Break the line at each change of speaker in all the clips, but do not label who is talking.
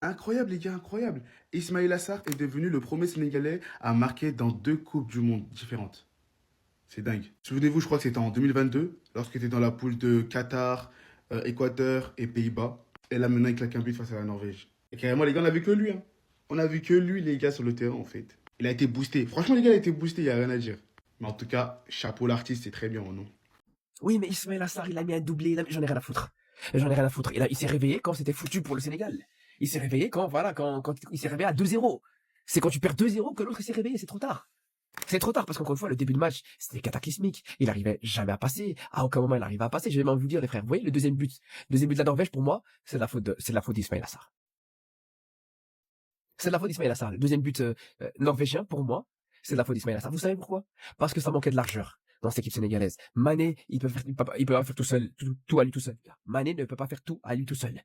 Incroyable, les gars, incroyable. Ismaïla Sarr est devenu le premier Sénégalais à marquer dans deux Coupes du Monde différentes. C'est dingue. Souvenez-vous, je crois que c'était en 2022, lorsqu'il était dans la poule de Qatar, Équateur et Pays-Bas. Et là, maintenant, il claque un but face à la Norvège. Et carrément, les gars, on a vu que lui. Hein. On a vu que lui, les gars, sur le terrain, en fait. Il a été boosté. Franchement, les gars, il a été boosté, il n'y a rien à dire. Mais en tout cas, chapeau l'artiste, c'est très bien, non?
Oui, mais Ismaël Assar, il a mis un doublé, j'en ai rien à foutre. J'en ai rien à foutre. Il s'est réveillé quand c'était foutu pour le Sénégal. Il s'est réveillé quand il s'est réveillé à 2-0. C'est quand tu perds 2-0 que l'autre s'est réveillé, c'est trop tard. C'est trop tard parce qu'encore une fois, le début de match, c'était cataclysmique. Il arrivait jamais à passer. À aucun moment il arrivait à passer. J'ai même envie de vous dire, les frères. Vous voyez, le deuxième but de la Norvège, pour moi, c'est de la faute d'Ismaël Assar. C'est de la faute d'Ismaël Assar. Le deuxième but norvégien, pour moi, c'est de la faute d'Ismaël Assar. Vous savez pourquoi? Parce que ça manquait de largeur dans cette équipe sénégalaise. Mané, il peut pas faire tout seul, tout à lui tout seul. Mané ne peut pas faire tout à lui tout seul.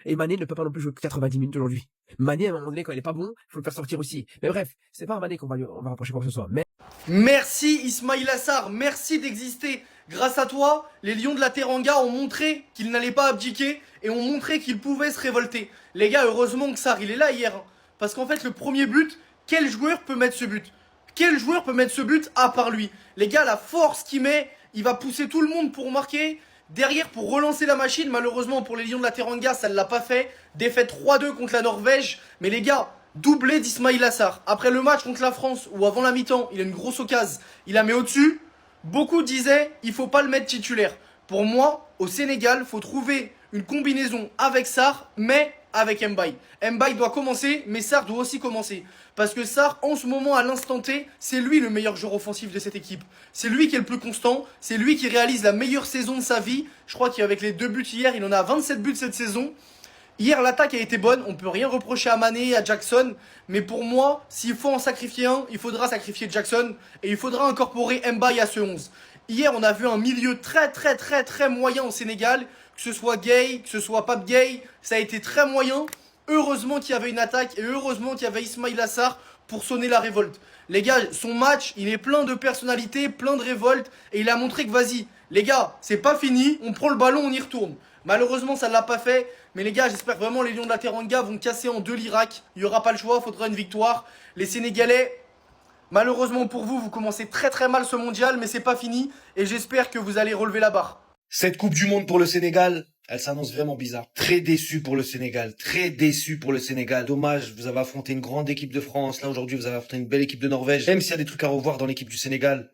Et Mané ne peut pas non plus jouer 90 minutes aujourd'hui. Mané, à un moment donné, quand il est pas bon, il faut le faire sortir aussi. Mais bref, c'est pas à Mané on va rapprocher quoi que ce soit. Mais
Merci Ismaïla Sarr, merci d'exister. Grâce à toi, les Lions de la Teranga ont montré qu'ils n'allaient pas abdiquer et ont montré qu'ils pouvaient se révolter. Les gars, heureusement que Sarr, il est là hier. Hein. Parce qu'en fait, le premier but, quel joueur peut mettre ce but? Quel joueur peut mettre ce but à part lui? Les gars, la force qu'il met, il va pousser tout le monde pour marquer. Derrière, pour relancer la machine, malheureusement pour les Lions de la Teranga, ça ne l'a pas fait. Défaite 3-2 contre la Norvège. Mais les gars, doublé d'Ismaïla Sarr. Après le match contre la France, ou avant la mi-temps, il a une grosse occasion, il la met au-dessus. Beaucoup disaient, il faut pas le mettre titulaire. Pour moi, au Sénégal, faut trouver une combinaison avec Sarr, mais avec Mbaye. Mbaye doit commencer, mais Sarr doit aussi commencer. Parce que Sarr, en ce moment, à l'instant T, c'est lui le meilleur joueur offensif de cette équipe. C'est lui qui est le plus constant, c'est lui qui réalise la meilleure saison de sa vie. Je crois qu'avec les 2 buts hier, il en a 27 buts cette saison. Hier, l'attaque a été bonne, on peut rien reprocher à Mané, à Jackson, mais pour moi, s'il faut en sacrifier un, il faudra sacrifier Jackson et il faudra incorporer Mbaye à ce 11. Hier, on a vu un milieu très moyen au Sénégal, que ce soit Gay, que ce soit Pape Gay, ça a été très moyen. Heureusement qu'il y avait une attaque et heureusement qu'il y avait Ismaïla Sarr pour sonner la révolte. Les gars, son match, il est plein de personnalité, plein de révolte et il a montré que vas-y, les gars, c'est pas fini, on prend le ballon, on y retourne. Malheureusement, ça ne l'a pas fait. Mais les gars, j'espère vraiment les Lions de la Teranga vont casser en deux l'Irak. Il n'y aura pas le choix, il faudra une victoire. Les Sénégalais, malheureusement pour vous, vous commencez très mal ce mondial, mais c'est pas fini. Et j'espère que vous allez relever la barre.
Cette Coupe du Monde pour le Sénégal, elle s'annonce vraiment bizarre. Très déçu pour le Sénégal, très déçu pour le Sénégal. Dommage, vous avez affronté une grande équipe de France. Là, aujourd'hui, vous avez affronté une belle équipe de Norvège. Même s'il y a des trucs à revoir dans l'équipe du Sénégal,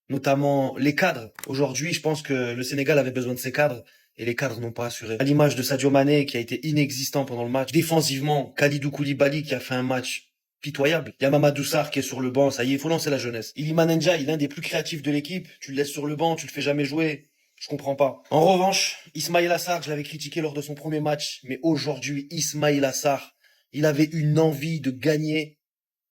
notamment les cadres. Aujourd'hui, je pense que le Sénégal avait besoin de ses cadres. Et les cadres n'ont pas assuré. À l'image de Sadio Mané, qui a été inexistant pendant le match. Défensivement, Kalidou Koulibaly, qui a fait un match pitoyable. Il y a Mamadou Sarr qui est sur le banc. Ça y est, il faut lancer la jeunesse. Iliman Ndiaye, il est l'un des plus créatifs de l'équipe. Tu le laisses sur le banc, tu le fais jamais jouer. Je comprends pas. En revanche, Ismaïla Sarr, je l'avais critiqué lors de son premier match. Mais aujourd'hui, Ismaïla Sarr, il avait une envie de gagner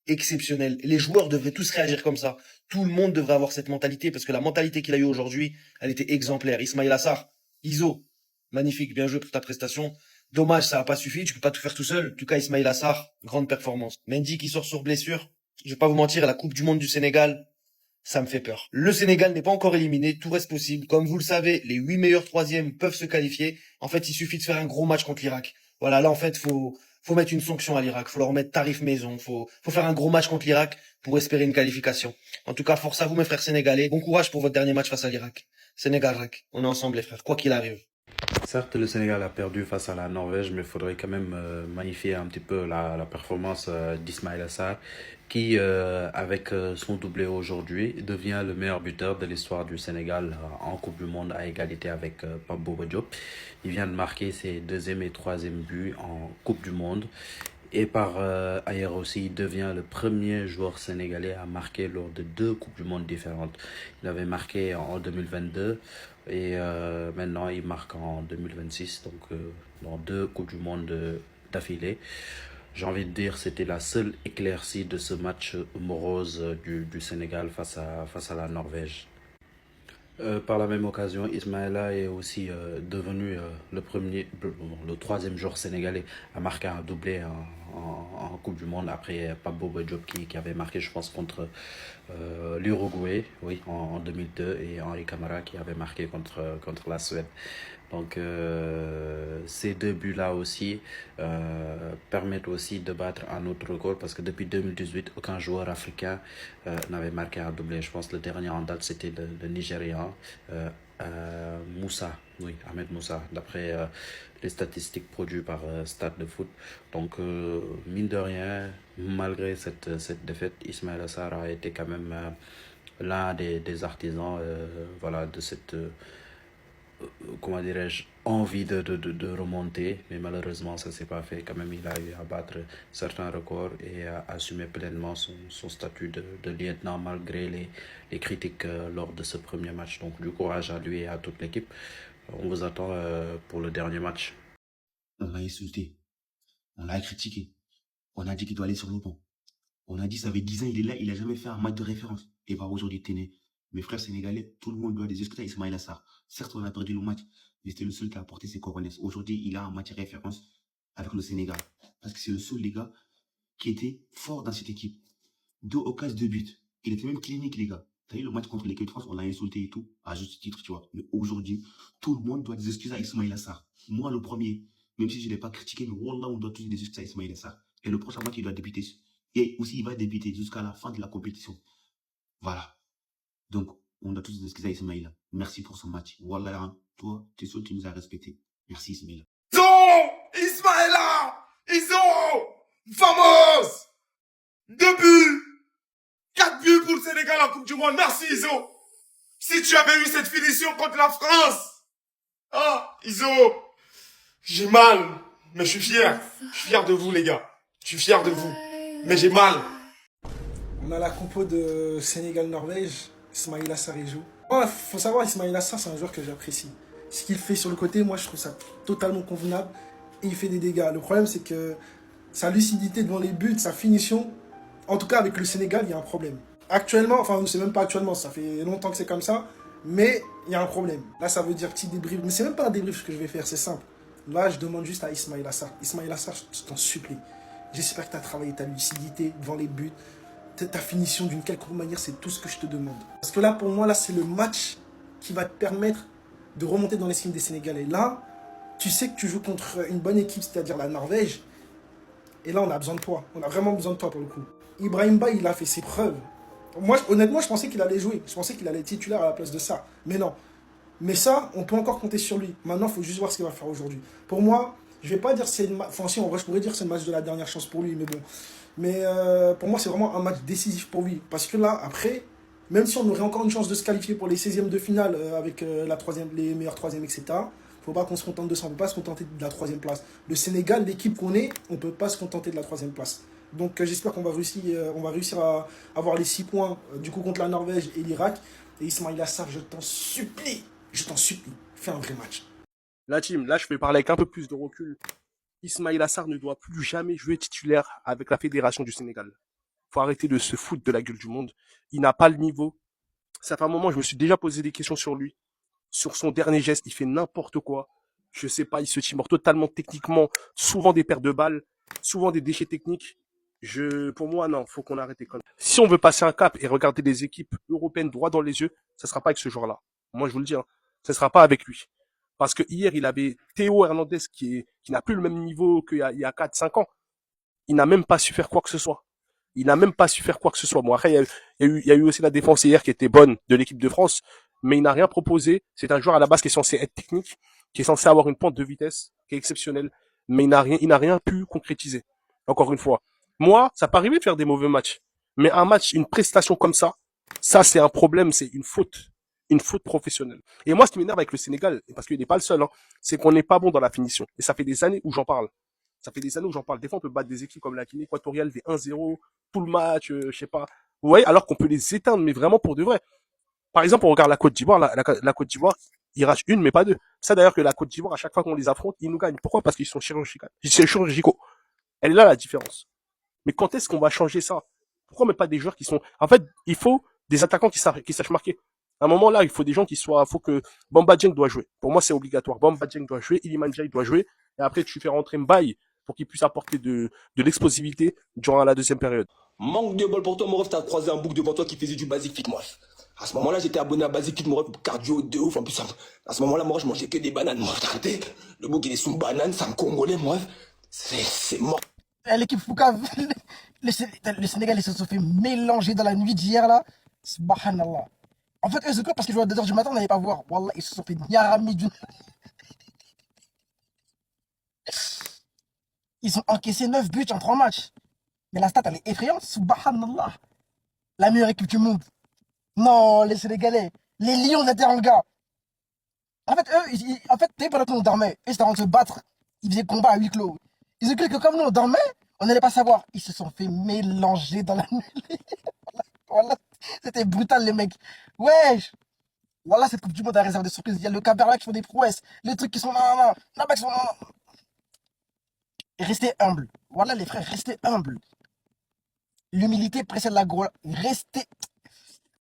exceptionnelle. Les joueurs devraient tous réagir comme ça. Tout le monde devrait avoir cette mentalité parce que la mentalité qu'il a eue aujourd'hui, elle était exemplaire. Ismaïla Sarr, Iso, magnifique, bien joué pour ta prestation. Dommage, ça n'a pas suffi, tu peux pas tout faire tout seul. En tout cas, Ismaïla Sarr, grande performance. Mendy qui sort sur blessure. Je vais pas vous mentir, la Coupe du Monde du Sénégal, ça me fait peur. Le Sénégal n'est pas encore éliminé, tout reste possible. Comme vous le savez, les 8 meilleurs troisièmes peuvent se qualifier. En fait, il suffit de faire un gros match contre l'Irak. Voilà, là, en fait, faut mettre une sanction à l'Irak. Faut leur mettre tarif maison. Faut faire un gros match contre l'Irak pour espérer une qualification. En tout cas, force à vous, mes frères sénégalais. Bon courage pour votre dernier match face à l'Irak. Sénégal-Irak. On est ensemble, les frères. Quoi qu'il arrive.
Certes, le Sénégal a perdu face à la Norvège, mais il faudrait quand même magnifier un petit peu la performance d'Ismaïla Sarr, qui, avec son doublé aujourd'hui, devient le meilleur buteur de l'histoire du Sénégal en Coupe du Monde à égalité avec Pape Bouba Diop. Il vient de marquer ses deuxième et troisième buts en Coupe du Monde. Et par ailleurs aussi, il devient le premier joueur sénégalais à marquer lors de 2 Coupes du Monde différentes. Il avait marqué en 2022 et maintenant il marque en 2026, donc dans 2 Coupes du Monde d'affilée. J'ai envie de dire c'était la seule éclaircie de ce match morose du Sénégal face à la Norvège. Par la même occasion, Ismaïla est aussi devenu le troisième joueur sénégalais à marquer un doublé en Coupe du Monde après Pape Bouba Diop qui avait marqué, je pense, contre l'Uruguay, oui, en 2002 et Henri Camara qui avait marqué contre la Suède. Donc ces deux buts-là aussi permettent aussi de battre un autre record parce que depuis 2018, aucun joueur africain n'avait marqué un doublé. Je pense que le dernier en date, c'était le Nigérian, Moussa, oui, Ahmed Moussa, d'après les statistiques produites par Stade de foot. Donc, mine de rien, malgré cette défaite, Ismaïla Sarr a été quand même l'un des artisans voilà, de cette comment dirais-je, envie de remonter, mais malheureusement ça s'est pas fait. Quand même, il a eu à battre certains records et à assumer pleinement son statut de lieutenant malgré les critiques lors de ce premier match. Donc du courage à lui et à toute l'équipe. On vous attend pour le dernier match.
On l'a insulté, on l'a critiqué, on a dit qu'il doit aller sur le banc. On a dit ça fait 10 ans, il est là, il a jamais fait un match de référence. Et bah aujourd'hui, Téné, mes frères sénégalais, tout le monde doit des excuses à Ismaïla Sarr. Certes, on a perdu le match, mais c'était le seul qui a apporté ses coronets. Aujourd'hui, il a un match de référence avec le Sénégal. Parce que c'est le seul, les gars, qui était fort dans cette équipe. 2 occasions de but. Il était même clinique, les gars. T'as vu le match contre l'équipe de France, on l'a insulté et tout, à juste titre, tu vois. Mais aujourd'hui, tout le monde doit des excuses à Ismaïla Sarr. Moi, le premier, même si je ne l'ai pas critiqué, mais Wallah, on doit tous des excuses à Ismaïla Sarr. Et le prochain match, il doit débuter. Et aussi, il va débuter jusqu'à la fin de la compétition. Voilà. Donc, on doit tous des excuses à Ismaïla. Merci pour ce match. Wallah, hein, toi, tu sais, tu nous as respectés. Merci, Ismaïla.
Iso! Ismaïla! Iso! Vamos! 2 buts! 4 buts pour le Sénégal en Coupe du Monde. Merci, Iso! Si tu avais eu cette finition contre la France! Ah, Iso! J'ai mal, mais je suis fier. Je suis fier de vous, les gars. Je suis fier de vous. Mais j'ai mal.
On a la compo de Sénégal-Norvège, Ismaïla Sarr y joue. Moi, faut savoir, Ismaïla Sarr, c'est un joueur que j'apprécie. Ce qu'il fait sur le côté, moi, je trouve ça totalement convenable. Et il fait des dégâts. Le problème, c'est que sa lucidité devant les buts, sa finition, en tout cas avec le Sénégal, il y a un problème. Actuellement, enfin, c'est même pas actuellement, ça fait longtemps que c'est comme ça, mais il y a un problème. Là, ça veut dire petit débrief. Mais c'est même pas un débrief que je vais faire, c'est simple. Là, je demande juste à Ismaïla Sarr. Ismaïla Sarr, je t'en supplie. J'espère que tu as travaillé ta lucidité devant les buts, ta finition d'une quelconque manière, c'est tout ce que je te demande. Parce que là, pour moi, là, c'est le match qui va te permettre de remonter dans l'estime des Sénégalais. Là, tu sais que tu joues contre une bonne équipe, c'est-à-dire la Norvège. Et là, on a besoin de toi. On a vraiment besoin de toi pour le coup. Ibrahim Ba, il a fait ses preuves. Moi, honnêtement, je pensais qu'il allait jouer. Je pensais qu'il allait être titulaire à la place de ça. Mais non. Mais ça, on peut encore compter sur lui. Maintenant, il faut juste voir ce qu'il va faire aujourd'hui. Pour moi, je vais pas dire c'est une enfin si en vrai je pourrais dire c'est le match de la dernière chance pour lui, mais bon. Mais pour moi c'est vraiment un match décisif pour lui. Parce que là, après, même si on aurait encore une chance de se qualifier pour les 16e de finale avec les meilleurs 3e, etc., faut pas qu'on se contente de ça, on peut pas se contenter de la 3e place. Le Sénégal, l'équipe qu'on est, on peut pas se contenter de la 3e place. Donc j'espère qu'on va réussir à avoir les 6 points du coup contre la Norvège et l'Irak. Et Ismaïla Sarr, je t'en supplie, fais un vrai match.
La team, là je vais parler avec un peu plus de recul. Ismaïla Sarr ne doit plus jamais jouer titulaire avec la fédération du Sénégal. Faut arrêter de se foutre de la gueule du monde. Il n'a pas le niveau. Ça fait un moment, je me suis déjà posé des questions sur lui. Sur son dernier geste, il fait n'importe quoi. Je sais pas, il se timore totalement techniquement. Souvent des pertes de balles, souvent des déchets techniques. Pour moi, non, faut qu'on arrête les conneries. Si on veut passer un cap et regarder des équipes européennes droit dans les yeux, ça sera pas avec ce joueur-là. Moi, je vous le dis, hein, ça sera pas avec lui. Parce que hier, il avait Théo Hernandez qui n'a plus le même niveau qu'il y a 4-5 ans. Il n'a même pas su faire quoi que ce soit. Bon, après, il y a eu aussi la défense hier qui était bonne de l'équipe de France, mais il n'a rien proposé. C'est un joueur à la base qui est censé être technique, qui est censé avoir une pente de vitesse, qui est exceptionnelle, mais il n'a rien pu concrétiser. Encore une fois. Moi, ça peut arriver de faire des mauvais matchs. Mais un match, une prestation comme ça c'est un problème, c'est une faute. Une faute professionnelle. Et moi, ce qui m'énerve avec le Sénégal, parce qu'il n'est pas le seul, hein, c'est qu'on n'est pas bon dans la finition. Et ça fait des années où j'en parle. Des fois, on peut battre des équipes comme la Guinée équatoriale des 1-0, tout le match, je sais pas. Vous voyez, alors qu'on peut les éteindre, mais vraiment pour de vrai. Par exemple, on regarde la Côte d'Ivoire. La Côte d'Ivoire, ils rachent une, mais pas deux. Ça, d'ailleurs, que la Côte d'Ivoire, à chaque fois qu'on les affronte, ils nous gagnent. Pourquoi? Parce qu'ils sont chirurgicaux. Elle est là, la différence. Mais quand est-ce qu'on va changer ça? Pourquoi on met pas des joueurs qui sont... En fait, il faut des attaquants qui sachent marquer. À un moment là, il faut des gens faut que Bamba Dieng doit jouer. Pour moi, c'est obligatoire. Bamba Dieng doit jouer, Iliman Ndiaye doit jouer, et après tu fais rentrer Mbaye pour qu'il puisse apporter de l'explosivité durant la deuxième période.
Manque de bol pour toi, mon ref, t'as croisé un bouc devant toi qui faisait du basique fit, moi. À ce moment-là, j'étais abonné à Basic, je me refais cardio de ouf. En plus, à ce moment-là, moi, je mangeais que des bananes. Moi, arrêtez. Le bouc, il est sous banane, ça me congolais, moi. C'est mort.
L'équipe Foucault, le Sénégal, ils se sont fait mélanger dans la nuit d'hier, là. Subhanallah. En fait, eux, c'est quoi? Parce qu'ils jouaient à 2h du matin, on n'allait pas voir. Wallah, ils se sont fait nyarami d'une. Ils ont encaissé 9 buts en 3 matchs. Mais la stat, elle est effrayante. Subhanallah. La meilleure équipe du monde. Non, les Sénégalais. Les Lions de la Teranga. En fait, eux, pendant que nous on dormait, eux, c'était en train de se battre. Ils faisaient combat à huis clos. Ils ont cru que comme nous on dormait, on n'allait pas savoir. Ils se sont fait mélanger dans la nuit. Voilà, c'était brutal, les mecs. Wesh. Voilà, cette Coupe du Monde a réservé des surprises. Il y a le Cabernet qui font des prouesses. Les trucs qui sont là, là-bas qui sont là. Et restez humbles. Voilà, les frères, restez humbles. L'humilité précède la gros. Restez.